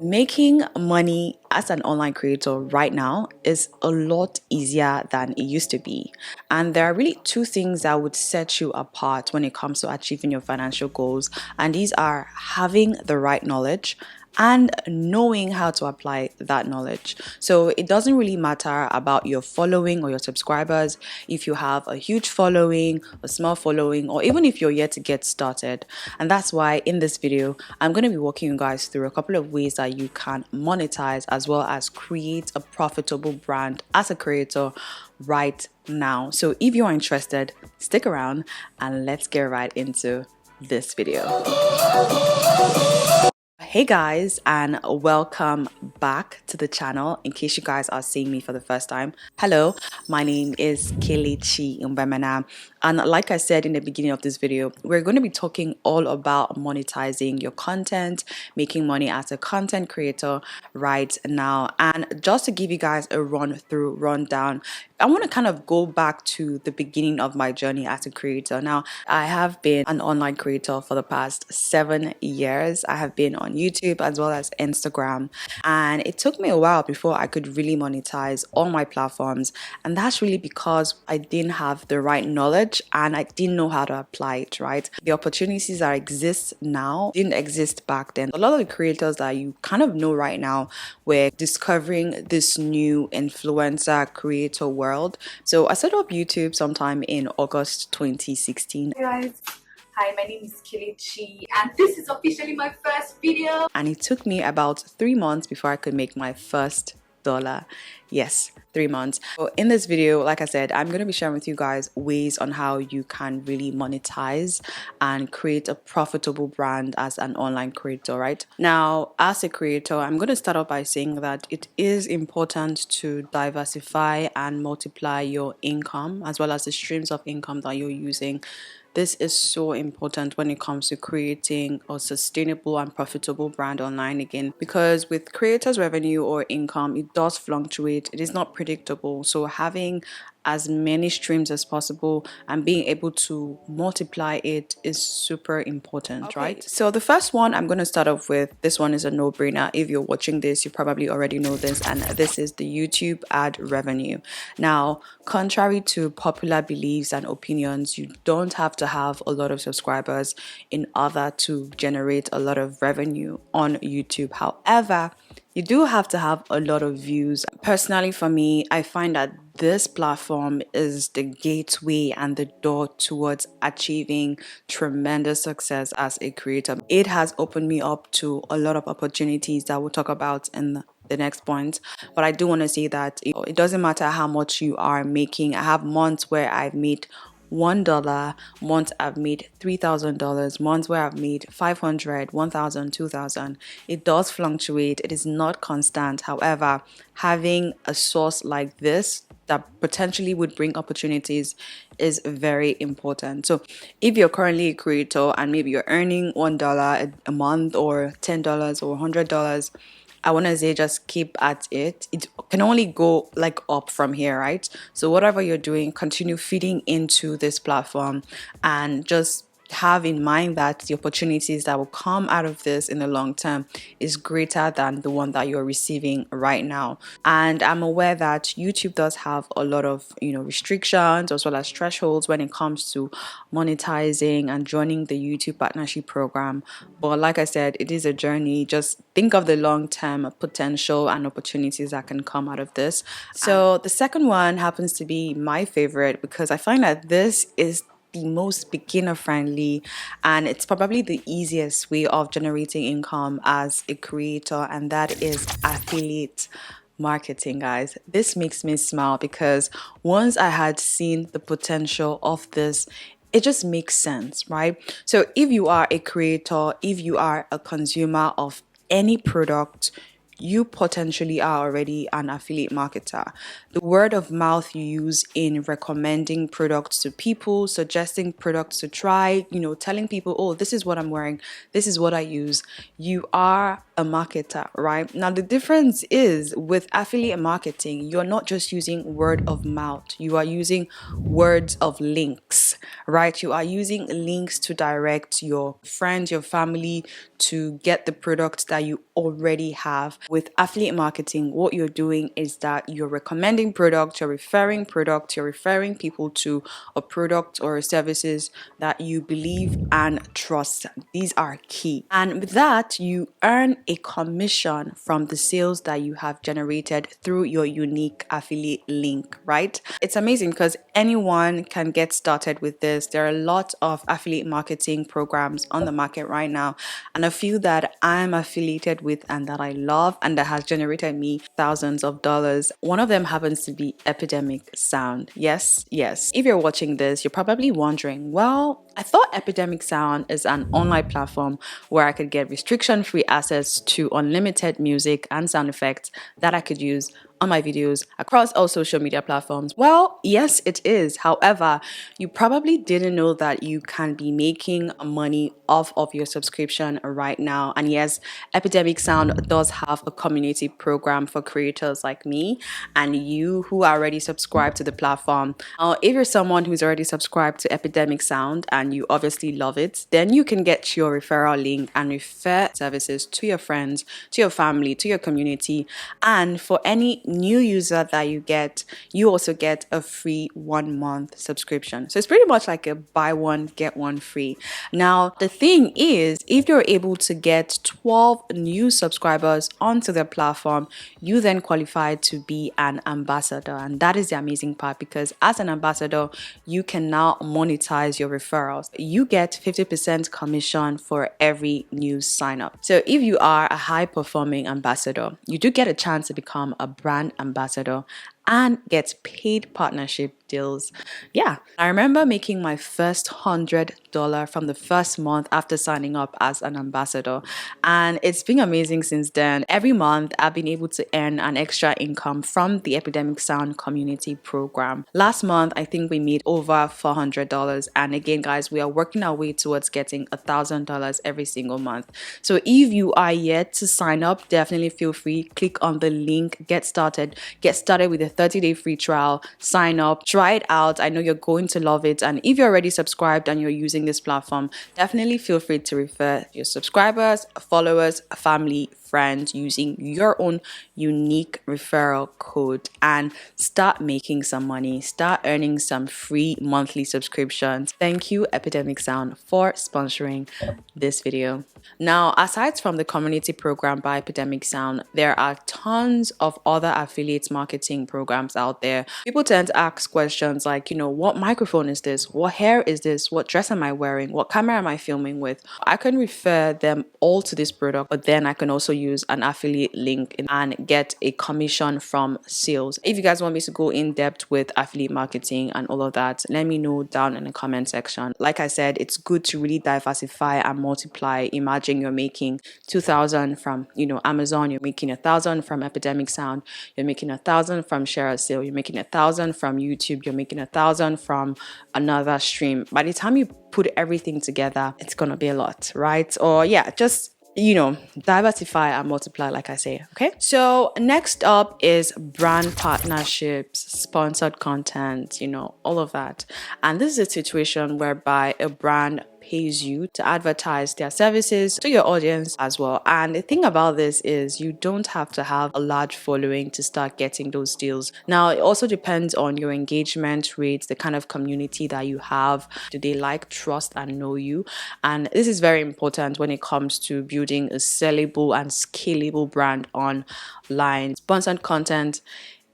Making money as an online creator right now is a lot easier than it used to be. And there are really two things that would set you apart when it comes to achieving your financial goals. And these are having the right knowledge and knowing how to apply that knowledge. So it doesn't really matter about your following or your subscribers. If you have a huge following, a small following, or even if you're yet to get started. And that's why in this video, I'm going to be walking you guys through a couple of ways that you can monetize as well as create a profitable brand as a creator right now. So if you are interested, stick around and let's get right into this video. Hey guys, and welcome back to the channel. In case you guys are seeing me for the first time, hello, my name is Kelechi Mbemena, and like I said in the beginning of this video, we're going to be talking all about monetizing your content, making money as a content creator right now. And just to give you guys a rundown, I want to kind of go back to the beginning of my journey as a creator. Now, I have been an online creator for the past 7 years. I have been on YouTube as well as Instagram, and it took me a while before I could really monetize all my platforms. And that's really because I didn't have the right knowledge and I didn't know how to apply it, right? The opportunities that exist now didn't exist back then. A lot of the creators that you kind of know right now were discovering this new influencer creator world. So I set up YouTube sometime in August 2016. Hey guys, hi, my name is Kelechi and this is officially my first video. And it took me about 3 months before I could make my first dollar. Yes, 3 months. So in this video, like I said, I'm going to be sharing with you guys ways on how you can really monetize and create a profitable brand as an online creator, right? Now, as a creator, I'm going to start off by saying that it is important to diversify and multiply your income as well as the streams of income that you're using. This is so important when it comes to creating a sustainable and profitable brand online again, because with creators' revenue or income, it does fluctuate. It is not predictable. So having as many streams as possible and being able to multiply it is super important, right? So the first one I'm going to start off with, this one is a no-brainer. If you're watching this, you probably already know this, and this is the YouTube ad revenue. Now, contrary to popular beliefs and opinions, you don't have to have a lot of subscribers in order to generate a lot of revenue on YouTube. However, you do have to have a lot of views. Personally, for me, I find that this platform is the gateway and the door towards achieving tremendous success as a creator. It has opened me up to a lot of opportunities that we'll talk about in the next point. But I do want to say that it doesn't matter how much you are making. I have months where I've made $1, months I've made $3,000, months where I've made 500, 1,000, 2,000. It does fluctuate. It is not constant. However, having a source like this that potentially would bring opportunities is very important. So if you're currently a creator and maybe you're earning $1 a month or $10 or $100, I want to say just keep at it. It can only go like up from here, right? So whatever you're doing, continue feeding into this platform and just have in mind that the opportunities that will come out of this in the long term is greater than the one that you're receiving right now. And I'm aware that YouTube does have a lot of restrictions as well as thresholds when it comes to monetizing and joining the YouTube partnership program. But like I said, it is a journey. Just think of the long-term potential and opportunities that can come out of this. So the second one happens to be my favorite because I find that this is the most beginner friendly and it's probably the easiest way of generating income as a creator, and that is affiliate marketing, guys. This makes me smile because once I had seen the potential of this, it just makes sense, right? So if you are a creator, if you are a consumer of any product, you potentially are already an affiliate marketer. The word of mouth you use in recommending products to people, suggesting products to try, telling people, oh, this is what I'm wearing, this is what I use. You are a marketer, right? Now, the difference is with affiliate marketing, you're not just using word of mouth, you are using words of links, right? You are using links to direct your friends, your family to get the product that you already have. With affiliate marketing, what you're doing is that you're recommending products, you're referring people to a product or services that you believe and trust. These are key. And with that, you earn a commission from the sales that you have generated through your unique affiliate link, right? It's amazing because anyone can get started with this. There are a lot of affiliate marketing programs on the market right now, and a few that I'm affiliated with and that I love and that has generated me thousands of dollars. One of them happens to be Epidemic Sound. Yes. If you're watching this, you're probably wondering, well, I thought Epidemic Sound is an online platform where I could get restriction-free access to unlimited music and sound effects that I could use on my videos across all social media platforms. Well, yes, it is. However, you probably didn't know that you can be making money off of your subscription right now. And yes, Epidemic Sound does have a community program for creators like me and you who are already subscribed to the platform. If you're someone who's already subscribed to Epidemic Sound and you obviously love it, then you can get your referral link and refer services to your friends, to your family, to your community. And for any new user that you get, you also get a free 1 month subscription. So it's pretty much like a buy one get one free. Now the thing is, if you're able to get 12 new subscribers onto the platform, you then qualify to be an ambassador. And that is the amazing part, because as an ambassador, you can now monetize your referrals. You get 50% commission for every new sign up. So if you are a high performing ambassador, you do get a chance to become a brand ambassador and get paid partnership deals. Yeah, I remember making my first $100 from the first month after signing up as an ambassador, and it's been amazing since then. Every month I've been able to earn an extra income from the Epidemic Sound community program. Last month I think we made over $400, and again guys, we are working our way towards getting $1,000 every single month. So if you are yet to sign up, definitely feel free, click on the link, get started with a 30-day free trial, sign up, try it out. I know you're going to love it. And if you're already subscribed and you're using this platform, definitely feel free to refer your subscribers, followers, family, friends using your own unique referral code and start making some money, start earning some free monthly subscriptions. Thank you, Epidemic Sound, for sponsoring this video. Now, aside from the community program by Epidemic Sound, there are tons of other affiliate marketing programs out there. People tend to ask questions like, what microphone is this? What hair is this? What dress am I wearing? What camera am I filming with? I can refer them all to this product, but then I can also use an affiliate link and get a commission from sales. If you guys want me to go in depth with affiliate marketing and all of that, let me know down in the comment section. Like I said, it's good to really diversify and multiply. Imagine you're making 2,000 from Amazon, you're making 1,000 from Epidemic Sound, you're making 1,000 from Share a Sale, you're making 1,000 from YouTube, you're making 1,000 from another stream. By the time you put everything together, it's gonna be a lot, right? Or yeah, just diversify and multiply, like I say. Okay, so next up is brand partnerships, sponsored content, all of that. And this is a situation whereby a brand pays you to advertise their services to your audience as well. And the thing about this is you don't have to have a large following to start getting those deals. Now, it also depends on your engagement rates, the kind of community that you have. Do they like, trust, and know you? And this is very important when it comes to building a sellable and scalable brand online. Sponsored content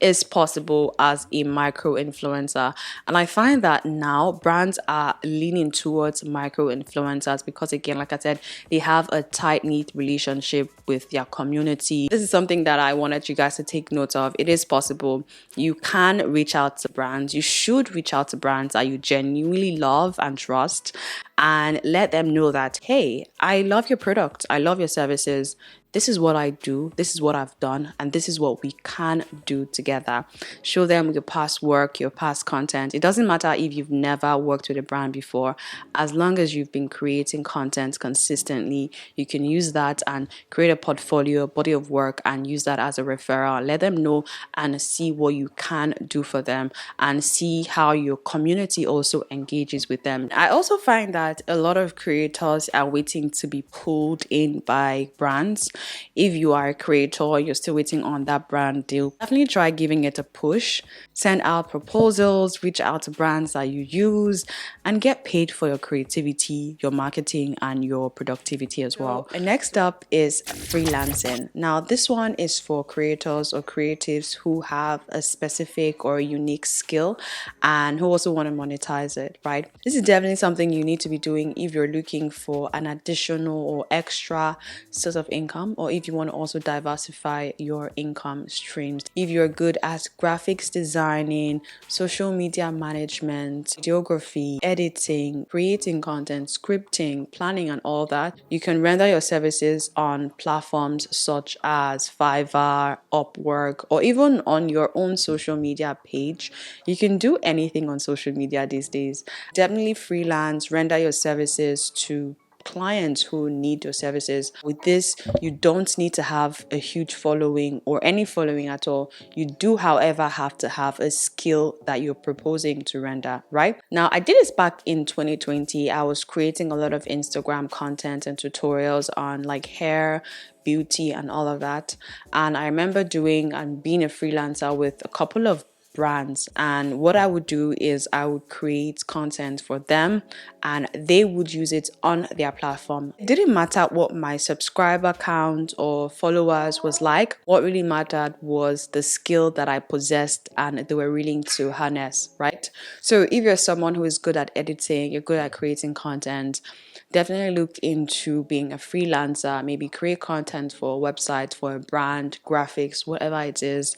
is possible as a micro influencer, and I find that now brands are leaning towards micro influencers because, again, like I said, they have a tight-knit relationship with their community. This is something that I wanted you guys to take note of. It is possible. You can reach out to brands. You should reach out to brands that you genuinely love and trust, and let them know that, hey, I love your product, I love your services. this is what I do, this is what I've done, and this is what we can do together. Show them your past work, your past content. It doesn't matter if you've never worked with a brand before. As long as you've been creating content consistently, you can use that and create a portfolio, a body of work, and use that as a referral. Let them know and see what you can do for them, and see how your community also engages with them. I also find that a lot of creators are waiting to be pulled in by brands. If you are a creator, you're still waiting on that brand deal, definitely try giving it a push. Send out proposals, reach out to brands that you use, and get paid for your creativity, your marketing, and your productivity as well. And next up is freelancing. Now, this one is for creators or creatives who have a specific or unique skill and who also want to monetize it, right? This is definitely something you need to be doing if you're looking for an additional or extra source of income, or if you want to also diversify your income streams. If you're good at graphics designing, social media management, videography, editing, creating content, scripting, planning, and all that, you can render your services on platforms such as Fiverr, Upwork, or even on your own social media page. You can do anything on social media these days. Definitely freelance, render your services to clients who need your services. With this, you don't need to have a huge following or any following at all. You do, however, have to have a skill that you're proposing to render, right? Now, I did this back in 2020. I was creating a lot of Instagram content and tutorials on like hair, beauty, and all of that. And I remember doing and being a freelancer with a couple of brands, and what I would do is I would create content for them and they would use it on their platform. It didn't matter what my subscriber count or followers was like. What really mattered was the skill that I possessed and they were willing to harness, right? So if you're someone who is good at editing, you're good at creating content, definitely look into being a freelancer. Maybe create content for a website, for a brand, graphics, whatever it is.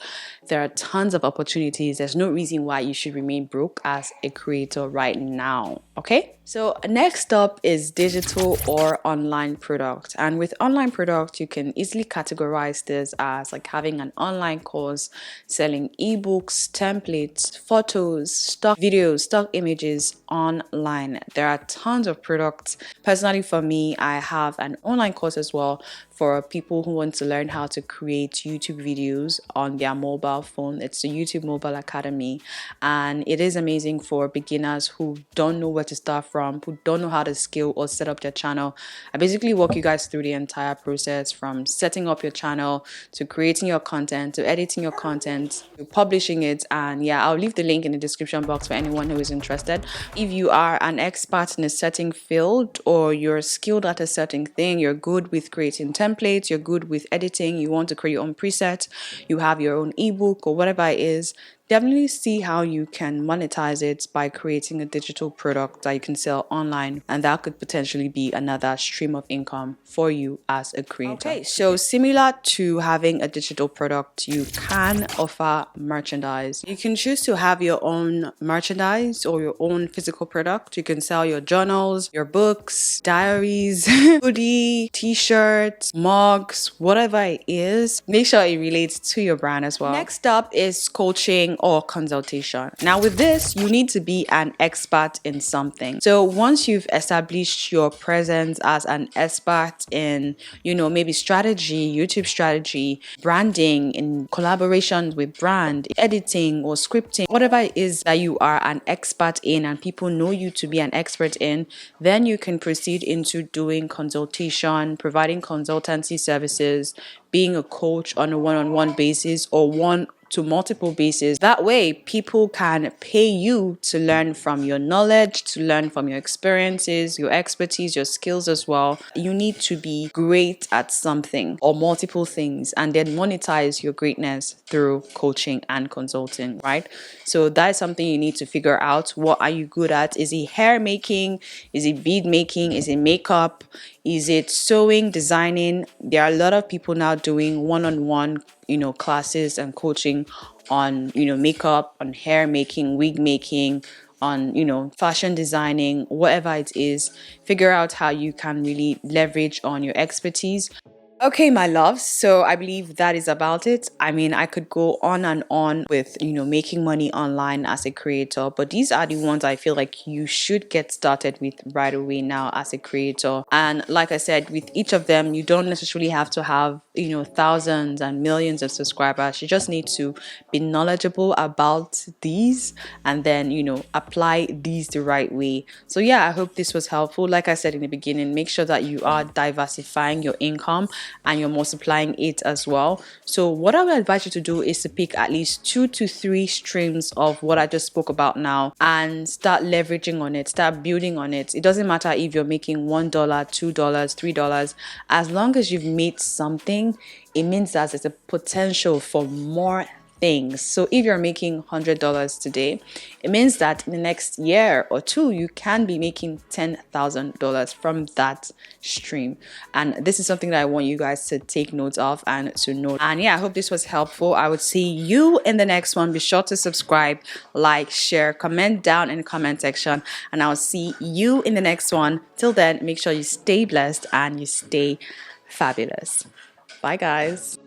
There are tons of opportunities. There's no reason why you should remain broke as a creator right now. Okay, so next up is digital or online product. And with online product, you can easily categorize this as like having an online course, selling ebooks, templates, photos, stock videos, stock images online. There are tons of products. Personally, for me, I have an online course as well for people who want to learn how to create YouTube videos on their mobile phone. It's the YouTube Mobile Academy, and it is amazing for beginners who don't know where to start from, who don't know how to scale or set up their channel. I basically walk you guys through the entire process, from setting up your channel to creating your content to editing your content to publishing it. And yeah, I'll leave the link in the description box for anyone who is interested. If you are an expert in a certain field or you're skilled at a certain thing, you're good with creating templates, you're good with editing, you want to create your own preset, you have your own ebook or whatever it is, definitely see how you can monetize it by creating a digital product that you can sell online, and that could potentially be another stream of income for you as a creator. Okay, so similar to having a digital product, you can offer merchandise. You can choose to have your own merchandise or your own physical product. You can sell your journals, your books, diaries, hoodie, t-shirts, mugs, whatever it is. Make sure it relates to your brand as well. Next up is coaching or consultation. Now with this, you need to be an expert in something. So once you've established your presence as an expert in, maybe strategy, YouTube strategy, branding, in collaborations with brand, editing or scripting, whatever it is that you are an expert in and people know you to be an expert in, then you can proceed into doing consultation, providing consultancy services, being a coach on a one-on-one basis or one to multiple bases. That way, people can pay you to learn from your knowledge, to learn from your experiences, your expertise, your skills as well. You need to be great at something or multiple things and then monetize your greatness through coaching and consulting, right? So that is something you need to figure out. What are you good at? Is it hair making? Is it bead making? Is it makeup? Is it sewing, designing? There are a lot of people now doing one-on-one, classes and coaching on, makeup, on hair making, wig making, on, fashion designing, whatever it is. Figure out how you can really leverage on your expertise. Okay, my loves. So I believe that is about it. I mean, I could go on and on with, making money online as a creator, but these are the ones I feel like you should get started with right away now as a creator. And like I said, with each of them, you don't necessarily have to have, thousands and millions of subscribers. You just need to be knowledgeable about these and then, apply these the right way. So yeah, I hope this was helpful. Like I said in the beginning, make sure that you are diversifying your income and you're multiplying it as well. So what I would advise you to do is to pick at least 2 to 3 streams of what I just spoke about now and start leveraging on it, start building on it. It doesn't matter if you're making $1, $2, $3, as long as you've made something, it means that there's a potential for more things. So if you're making $100 today, it means that in the next year or two, you can be making $10,000 from that stream. And this is something that I want you guys to take note of and to know. And yeah, I hope this was helpful. I would see you in the next one. Be sure to subscribe, like, share, comment down in the comment section, and I'll see you in the next one. Till then, make sure you stay blessed and you stay fabulous. Bye, guys.